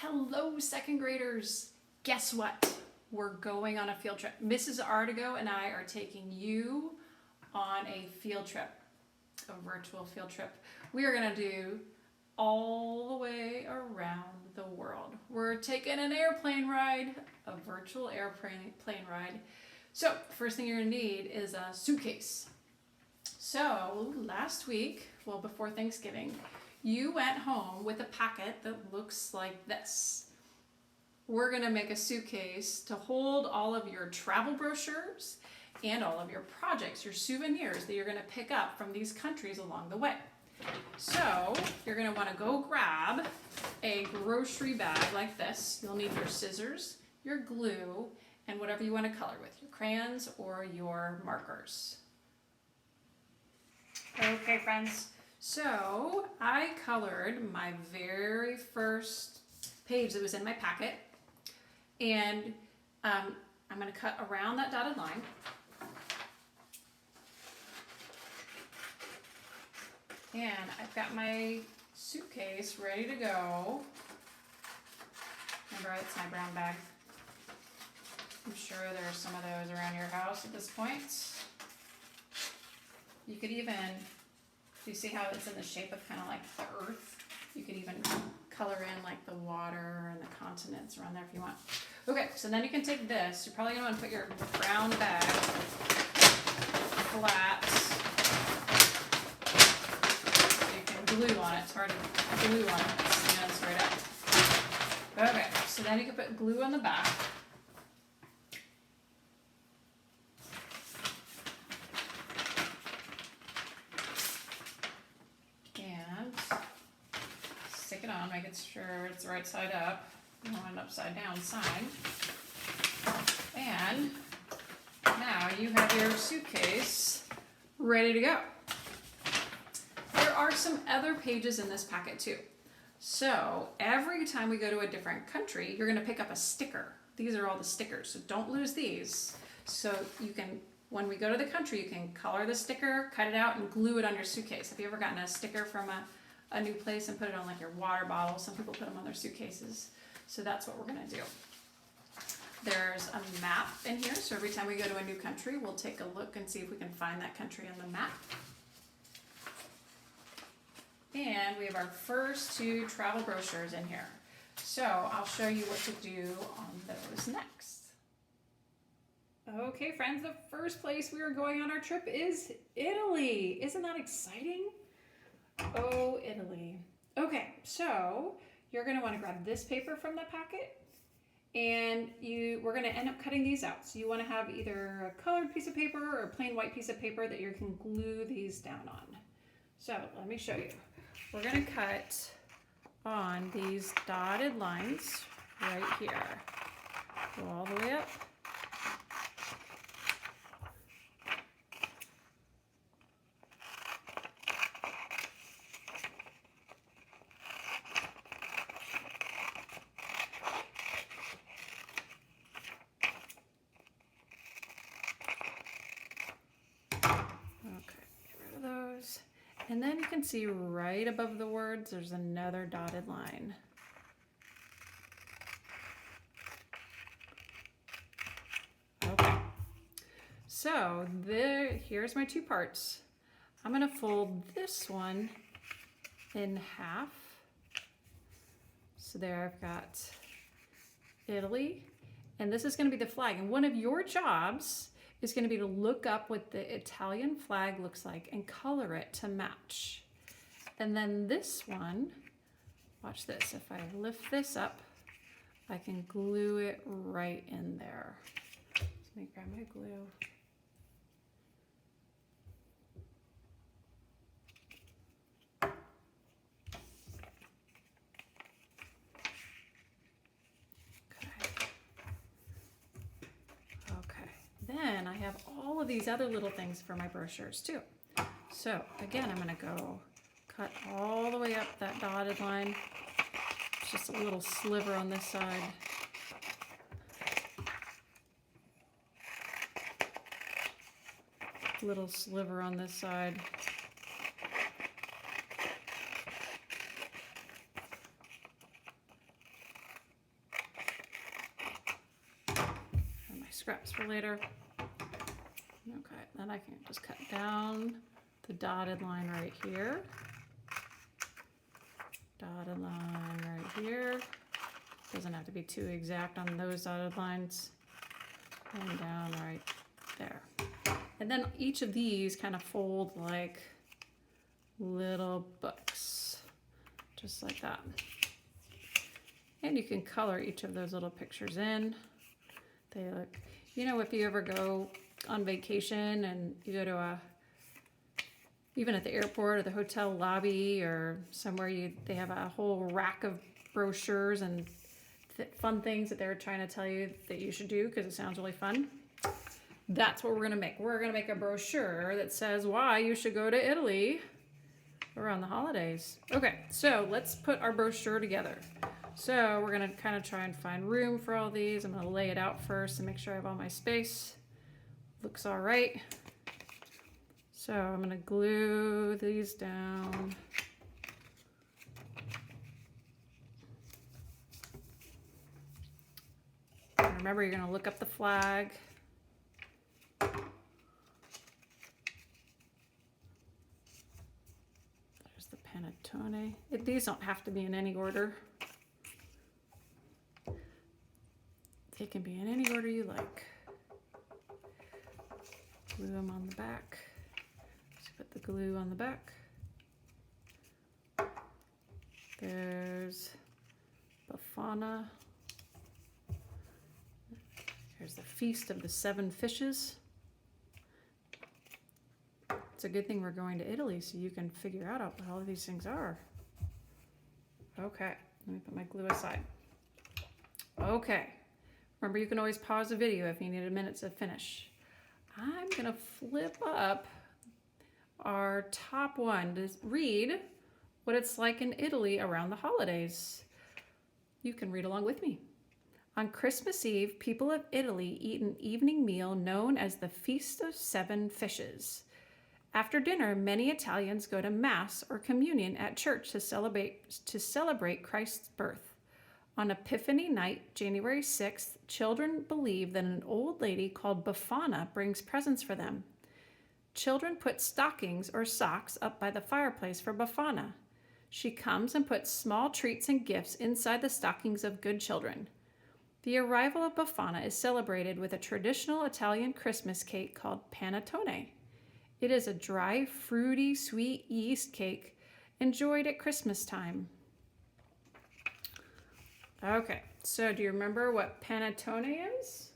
Hello, second graders. Guess what? We're going on a field trip. Mrs. Artigo and I are taking you on a field trip, a virtual field trip. We are going to do all the way around the world. We're taking an airplane ride, a virtual airplane ride. So, first thing you're going to need is a suitcase. So, last week, well, before Thanksgiving, you went home with a packet that looks like this. We're going to make a suitcase to hold all of your travel brochures and all of your projects, your souvenirs that you're going to pick up from these countries along the way. So you're going to want to go grab a grocery bag like this. You'll need your scissors, your glue, and whatever you want to color with, your crayons or your markers. Okay, friends. So I colored my very first page that was in my packet, and I'm going to cut around that dotted line. And I've got my suitcase ready to go. Remember, it's my brown bag. I'm sure there's some of those around your house at this point. You could even, do you see how it's in the shape of kind of like the earth? You could even color in like the water and the continents around there if you want. Okay, so then you can take this. You're probably going to want to put your brown bag flat. You can glue on it. It's hard to glue on it. It stands right up. Okay, so then you can put glue on the back. It on, making sure it's the right side up. You want an upside down sign. And now you have your suitcase ready to go. There are some other pages in this packet too. So every time we go to a different country, you're going to pick up a sticker. These are all the stickers, so don't lose these. So you can, when we go to the country, you can color the sticker, cut it out, and glue it on your suitcase. Have you ever gotten a sticker from a new place and put it on like your water bottle? Some people put them on their suitcases. So that's what we're going to do. There's a map in here, so every time we go to a new country, we'll take a look and see if we can find that country on the map. And we have our first two travel brochures in here. So I'll show you what to do on those next. Okay, friends, the first place we are going on our trip is Italy. Isn't that exciting? Oh, Italy. Okay, so you're going to want to grab this paper from the packet, and we're going to end up cutting these out. So you want to have either a colored piece of paper or a plain white piece of paper that you can glue these down on. So let me show you. We're going to cut on these dotted lines right here. Go all the way up. And then you can see right above the words, there's another dotted line. Okay. So here's my two parts. I'm going to fold this one in half. So there I've got Italy. And this is going to be the flag. And one of your jobs is going to be to look up what the Italian flag looks like and color it to match. And then this one, watch this, if I lift this up, I can glue it right in there. Let me grab my glue. Then I have all of these other little things for my brochures too. So again, I'm going to go cut all the way up that dotted line. It's just a little sliver on this side. Little sliver on this side. scraps for later. Okay, then I can just cut down the dotted line right here. Dotted line right here. Doesn't have to be too exact on those dotted lines. And down right there. And then each of these kind of fold like little books, just like that. And you can color each of those little pictures in. They look, you know, if you ever go on vacation and you go to even at the airport or the hotel lobby or somewhere, they have a whole rack of brochures and fun things that they're trying to tell you that you should do because it sounds really fun. That's what we're gonna make. We're gonna make a brochure that says why you should go to Italy around the holidays. Okay, so let's put our brochure together. So we're gonna kind of try and find room for all these. I'm gonna lay it out first and make sure I have all my space. Looks all right. So I'm gonna glue these down. And remember, you're gonna look up the flag. There's the panettone. These don't have to be in any order. They can be in any order you like. Glue them on the back. Just put the glue on the back. There's Befana. There's the Feast of the Seven Fishes. It's a good thing we're going to Italy so you can figure out what all of these things are. Okay, let me put my glue aside. Okay, remember you can always pause the video if you need a minute to finish. I'm gonna flip up our top one to read what it's like in Italy around the holidays. You can read along with me. On Christmas Eve, people of Italy eat an evening meal known as the Feast of Seven Fishes. After dinner, many Italians go to Mass or communion at church to celebrate Christ's birth. On Epiphany night, January 6th, children believe that an old lady called Befana brings presents for them. Children put stockings or socks up by the fireplace for Befana. She comes and puts small treats and gifts inside the stockings of good children. The arrival of Befana is celebrated with a traditional Italian Christmas cake called panettone. It is a dry, fruity, sweet yeast cake enjoyed at Christmas time. Okay, so do you remember what panettone is?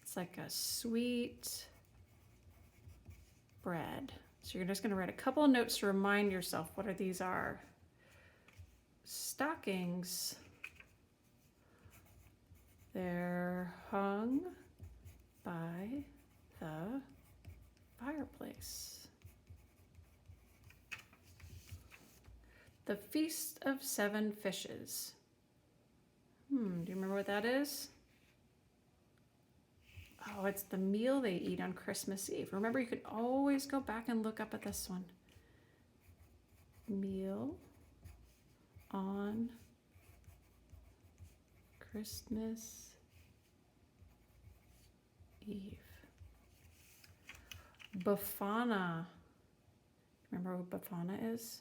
It's like a sweet bread. So you're just going to write a couple of notes to remind yourself what these are. Stockings. They're hung by the fireplace. The Feast of Seven Fishes. Do you remember what that is? Oh, it's the meal they eat on Christmas Eve. Remember, you could always go back and look up at this one. Meal on Christmas Eve. Befana. Remember what Befana is?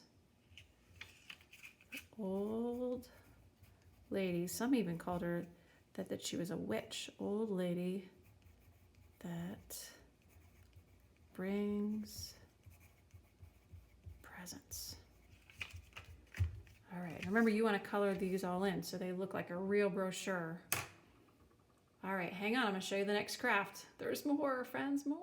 Old lady. Some even called her that she was a witch. Old lady that brings presents. All right, remember you want to color these all in so they look like a real brochure. All right, hang on, I'm gonna show you the next craft. There's more, friends, more.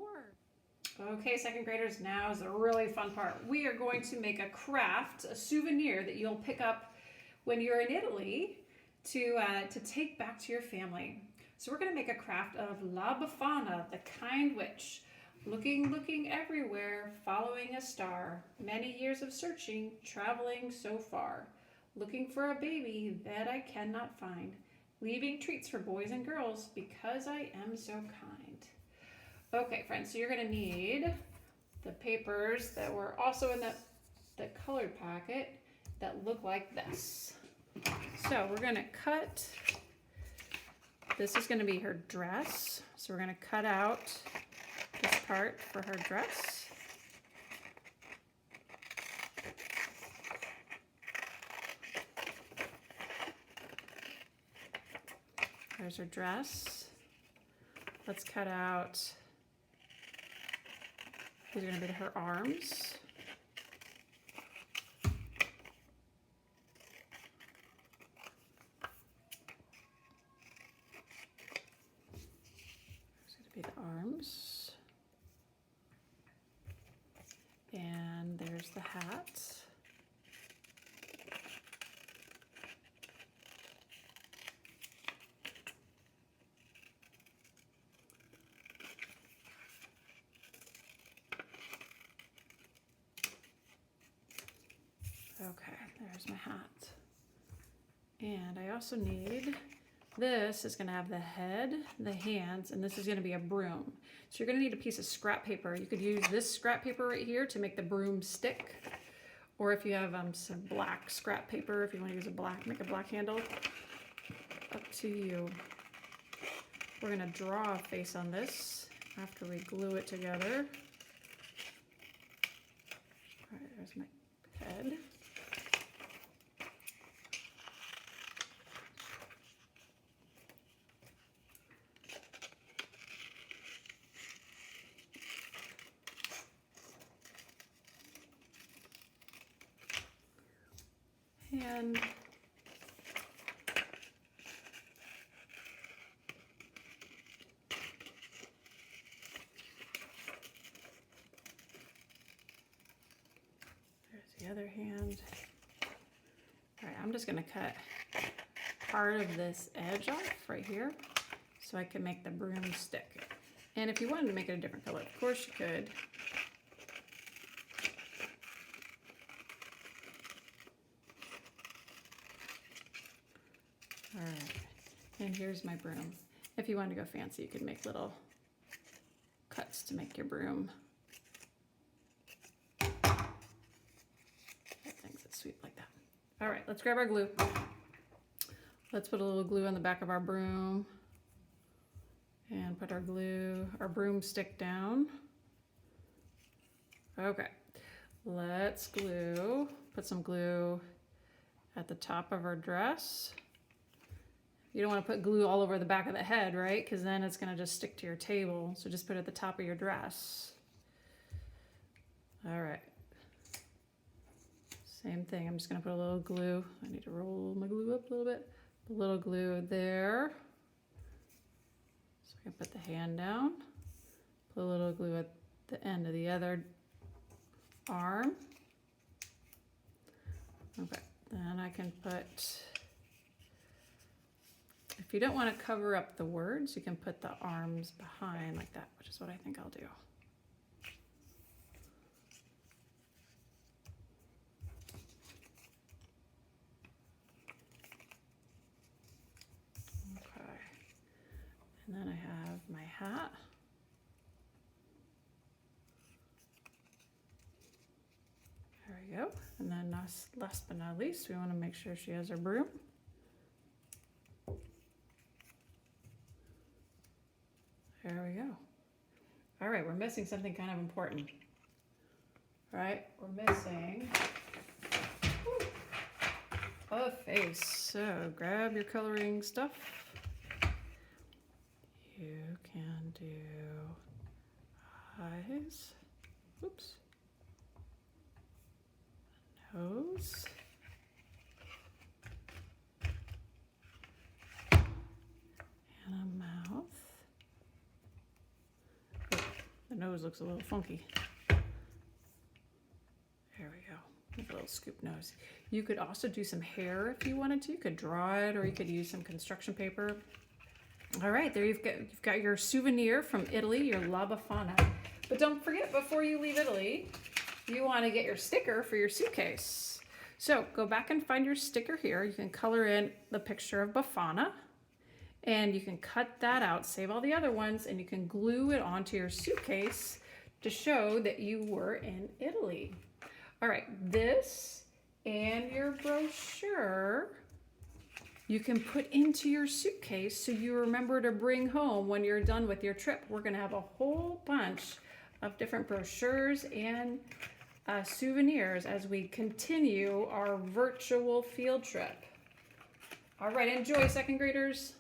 Okay, second graders, now is the really fun part. We are going to make a craft, a souvenir that you'll pick up when you're in Italy to take back to your family. So we're gonna make a craft of La Befana, the kind witch. Looking everywhere, following a star. Many years of searching, traveling so far. Looking for a baby that I cannot find. Leaving treats for boys and girls because I am so kind. Okay, friends, so you're gonna need the papers that were also in the colored packet that look like this. So we're gonna cut This is going to be her dress. So we're going to cut out this part for her dress. There's her dress. Let's cut out, these are going to be her arms. The arms, and there's the hat. Okay, there's my hat. And I also need, this is going to have the head, the hands, and this is going to be a broom. So you're going to need a piece of scrap paper. You could use this scrap paper right here to make the broom stick. Or if you have some black scrap paper, if you want to use make a black handle, up to you. We're going to draw a face on this after we glue it together. All right, there's my head. And there's the other hand. All right, I'm just going to cut part of this edge off right here so I can make the broom stick. And if you wanted to make it a different color, of course you could. All right, and here's my broom. If you wanted to go fancy, you could make little cuts to make your broom. Things that sweep like that. All right, let's grab our glue. Let's put a little glue on the back of our broom and put our broomstick down. Okay, let's put some glue at the top of our dress. You don't want to put glue all over the back of the head, right? Because then it's going to just stick to your table. So just put it at the top of your dress. All right. Same thing. I'm just going to put a little glue. I need to roll my glue up a little bit. A little glue there. So I can put the hand down. Put a little glue at the end of the other arm. Okay. Then I can put... If you don't want to cover up the words, you can put the arms behind like that, which is what I think I'll do. Okay. And then I have my hat. There we go. And then last but not least, we want to make sure she has her broom. There we go. All right, we're missing something kind of important. All right, we're missing a face. So grab your coloring stuff. You can do eyes. Oops. Nose. And a mouth. The nose looks a little funky. There we go. With a little scoop nose. You could also do some hair if you wanted to. You could draw it, or you could use some construction paper. All right, there you've got your souvenir from Italy, your La Befana. But don't forget, before you leave Italy, you want to get your sticker for your suitcase. So go back and find your sticker here. You can color in the picture of Befana. And you can cut that out, save all the other ones, and you can glue it onto your suitcase to show that you were in Italy. All right, this and your brochure you can put into your suitcase so you remember to bring home when you're done with your trip. We're going to have a whole bunch of different brochures and souvenirs as we continue our virtual field trip. All right, enjoy, second graders.